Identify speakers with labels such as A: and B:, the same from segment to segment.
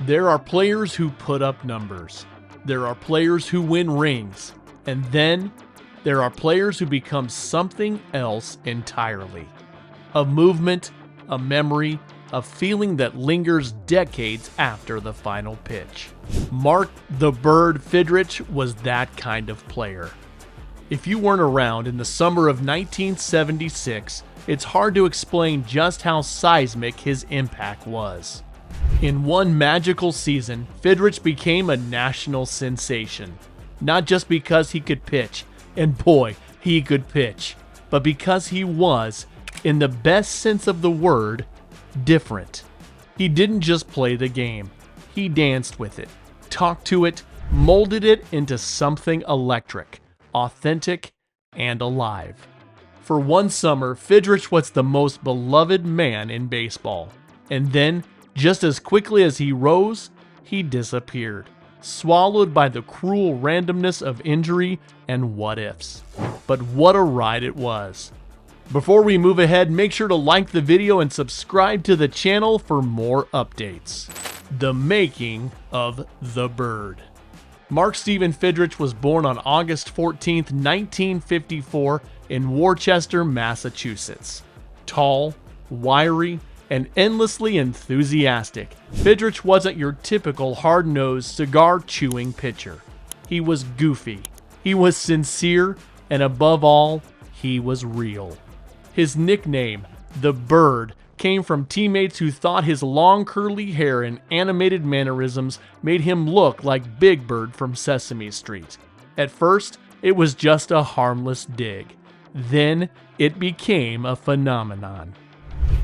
A: There are players who put up numbers. There are players who win rings. And then there are players who become something else entirely. A movement, a memory, a feeling that lingers decades after the final pitch. Mark "the Bird" Fidrych was that kind of player. If you weren't around in the summer of 1976, it's hard to explain just how seismic his impact was. In one magical season, Fidrych became a national sensation. Not just because he could pitch, and boy, he could pitch, but because he was, in the best sense of the word, different. He didn't just play the game. He danced with it, talked to it, molded it into something electric, authentic, and alive. For one summer, Fidrych was the most beloved man in baseball. And then, just as quickly as he rose, he disappeared, swallowed by the cruel randomness of injury and what-ifs. But what a ride it was. Before we move ahead, make sure to like the video and subscribe to the channel for more updates. The making of the Bird. Mark Steven Fidrych was born on August 14, 1954 in Worcester, Massachusetts. Tall, wiry, and endlessly enthusiastic, Fidrych wasn't your typical hard-nosed, cigar-chewing pitcher. He was goofy, he was sincere, and above all, he was real. His nickname, "the Bird," came from teammates who thought his long curly hair and animated mannerisms made him look like Big Bird from Sesame Street. At first, it was just a harmless dig. Then, it became a phenomenon.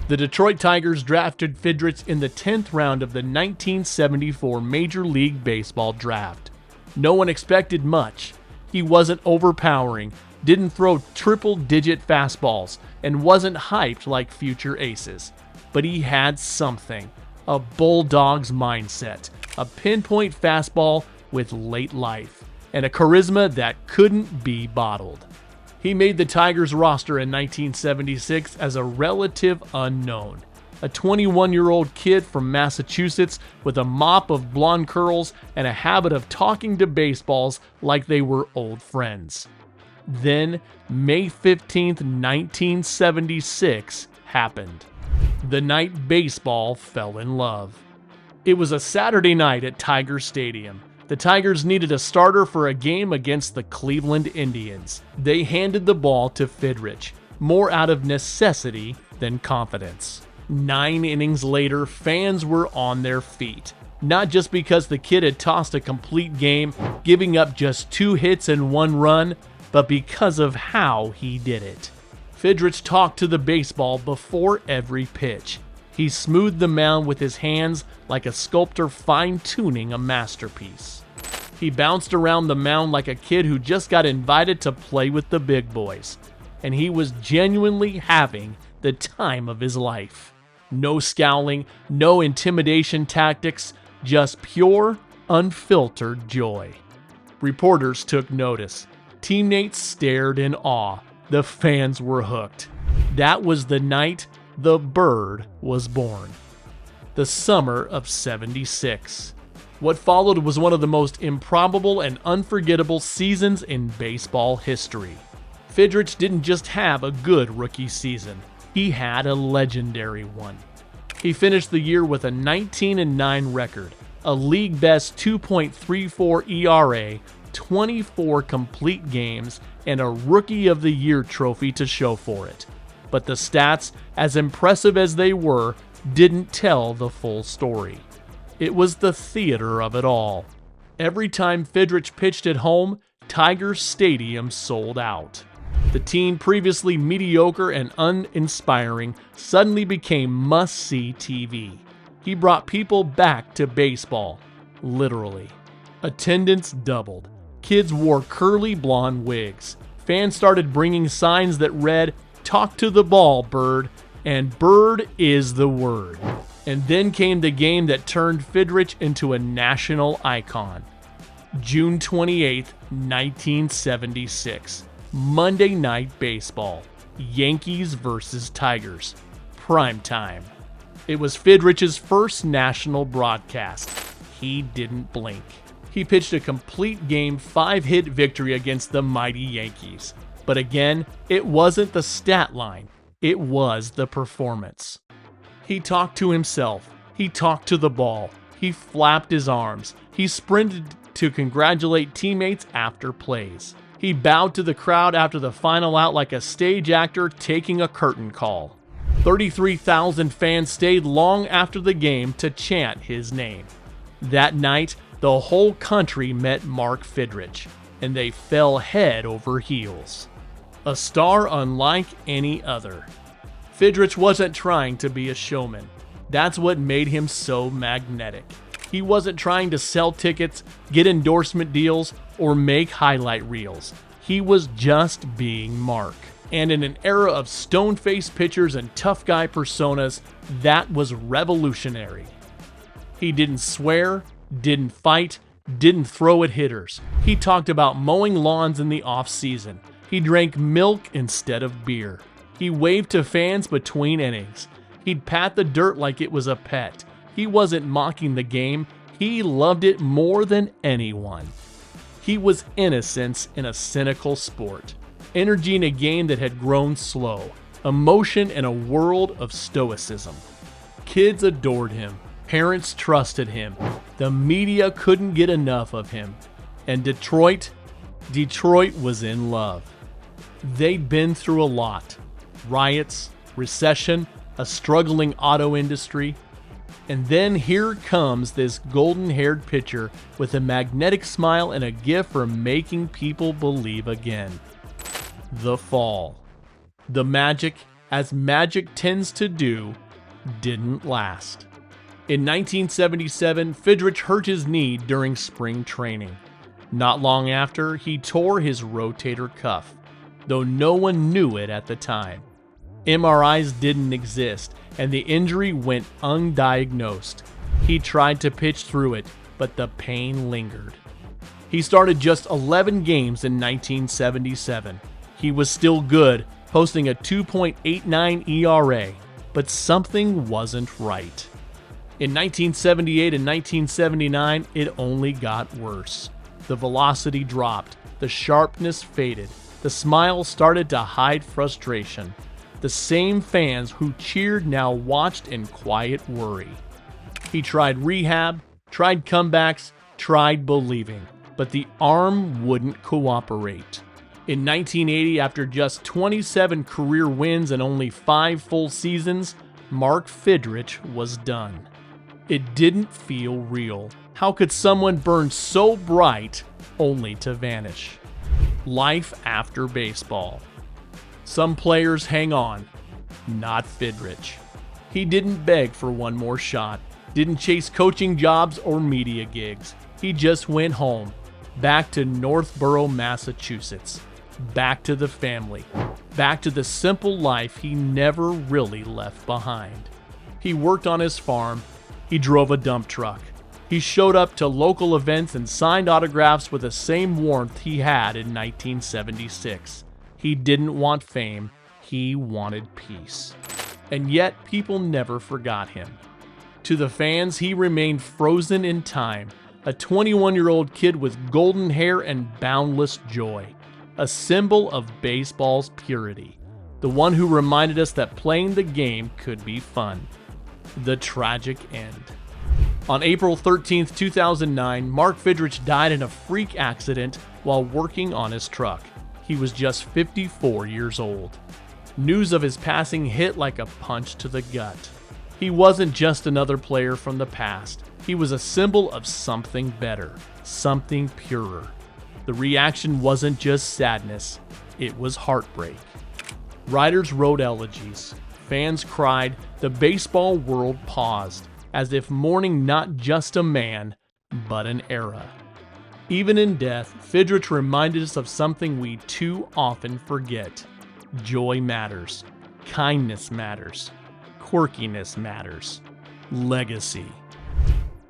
A: The Detroit Tigers drafted Fidrych in the 10th round of the 1974 Major League Baseball draft. No one expected much. He wasn't overpowering, didn't throw triple-digit fastballs, and wasn't hyped like future aces. But he had something. A bulldog's mindset, a pinpoint fastball with late life, and a charisma that couldn't be bottled. He made the Tigers roster in 1976 as a relative unknown. A 21-year-old kid from Massachusetts with a mop of blonde curls and a habit of talking to baseballs like they were old friends. Then, May 15th, 1976 happened. The night baseball fell in love. It was a Saturday night at Tiger Stadium. The Tigers needed a starter for a game against the Cleveland Indians. They handed the ball to Fidrych, more out of necessity than confidence. 9 innings later, fans were on their feet. Not just because the kid had tossed a complete game, giving up just 2 hits and 1 run, but because of how he did it. Fidrych talked to the baseball before every pitch. He smoothed the mound with his hands like a sculptor fine-tuning a masterpiece. He bounced around the mound like a kid who just got invited to play with the big boys. And he was genuinely having the time of his life. No scowling, no intimidation tactics, just pure, unfiltered joy. Reporters took notice. Teammates stared in awe. The fans were hooked. That was the night the Bird was born. The summer of '76. What followed was one of the most improbable and unforgettable seasons in baseball history. Fidrych didn't just have a good rookie season. He had a legendary one. He finished the year with a 19-9 record, a league-best 2.34 ERA, 24 complete games, and a Rookie of the Year trophy to show for it. But the stats, as impressive as they were, didn't tell the full story. It was the theater of it all. Every time Fidrych pitched at home, Tiger Stadium sold out. The team, previously mediocre and uninspiring, suddenly became must-see TV. He brought people back to baseball, literally. Attendance doubled. Kids wore curly blonde wigs. Fans started bringing signs that read, "Talk to the ball, Bird," and "Bird is the word." And then came the game that turned Fidrych into a national icon. June 28, 1976. Monday Night Baseball. Yankees versus Tigers. Prime time. It was Fidrych's first national broadcast. he didn't blink. He pitched a complete game 5-hit victory against the mighty Yankees. But again, it wasn't the stat line, it was the performance. He talked to himself, he talked to the ball, he flapped his arms, he sprinted to congratulate teammates after plays. He bowed to the crowd after the final out like a stage actor taking a curtain call. 33,000 fans stayed long after the game to chant his name. That night, the whole country met Mark Fidrych, and they fell head over heels. A star unlike any other. Fidrych wasn't trying to be a showman. That's what made him so magnetic. He wasn't trying to sell tickets, get endorsement deals, or make highlight reels. He was just being Mark. And in an era of stone-faced pitchers and tough guy personas, that was revolutionary. He didn't swear, didn't fight, didn't throw at hitters. He talked about mowing lawns in the off-season. He drank milk instead of beer. He waved to fans between innings. He'd pat the dirt like it was a pet. He wasn't mocking the game. He loved it more than anyone. He was innocence in a cynical sport. Energy in a game that had grown slow. Emotion in a world of stoicism. Kids adored him. Parents trusted him. The media couldn't get enough of him. And Detroit was in love. They'd been through a lot. Riots, recession, a struggling auto industry. And then here comes this golden-haired pitcher with a magnetic smile and a gift for making people believe again. The fall. The magic, as magic tends to do, didn't last. In 1977, Fidrych hurt his knee during spring training. Not long after, he tore his rotator cuff, though no one knew it at the time. MRIs didn't exist, and the injury went undiagnosed. He tried to pitch through it, but the pain lingered. He started just 11 games in 1977. He was still good, posting a 2.89 ERA, but something wasn't right. In 1978 and 1979, it only got worse. The velocity dropped, the sharpness faded, the smile started to hide frustration. The same fans who cheered now watched in quiet worry. He tried rehab, tried comebacks, tried believing, but the arm wouldn't cooperate. In 1980, after just 27 career wins and only 5 full seasons, Mark Fidrych was done. It didn't feel real. How could someone burn so bright only to vanish? Life after baseball. Some players hang on, not Fidrych. He didn't beg for one more shot, didn't chase coaching jobs or media gigs. He just went home, back to Northborough, Massachusetts, back to the family, back to the simple life he never really left behind. He worked on his farm, he drove a dump truck. He showed up to local events and signed autographs with the same warmth he had in 1976. He didn't want fame, he wanted peace. And yet, people never forgot him. To the fans, he remained frozen in time, a 21-year-old kid with golden hair and boundless joy, a symbol of baseball's purity, the one who reminded us that playing the game could be fun. The tragic end. On April 13, 2009, Mark Fidrych died in a freak accident while working on his truck. He was just 54 years old. News of his passing hit like a punch to the gut. He wasn't just another player from the past. He was a symbol of something better, something purer. The reaction wasn't just sadness, it was heartbreak. Writers wrote elegies. Fans cried. The baseball world paused, as if mourning not just a man, but an era. Even in death, Fidrych reminded us of something we too often forget. Joy matters. Kindness matters. Quirkiness matters. Legacy.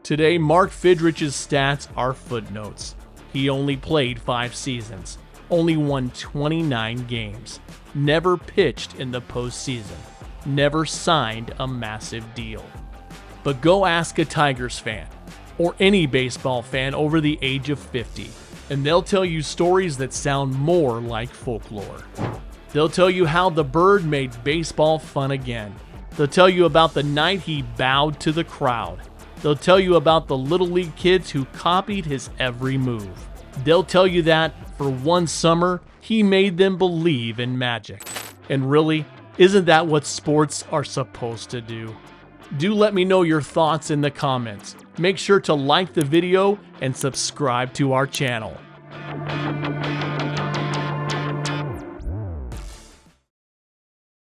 A: Today, Mark Fidrych's stats are footnotes. He only played 5 seasons, only won 29 games, never pitched in the postseason, never signed a massive deal. But go ask a Tigers fan. or any baseball fan over the age of 50, and they'll tell you stories that sound more like folklore. They'll tell you how the bird made baseball fun again. They'll tell you about the night he bowed to the crowd. They'll tell you about the Little League kids who copied his every move. They'll tell you that, for one summer, he made them believe in magic. And really, isn't that what sports are supposed to do? Do let me know your thoughts in the comments. Make sure to like the video and subscribe to our channel.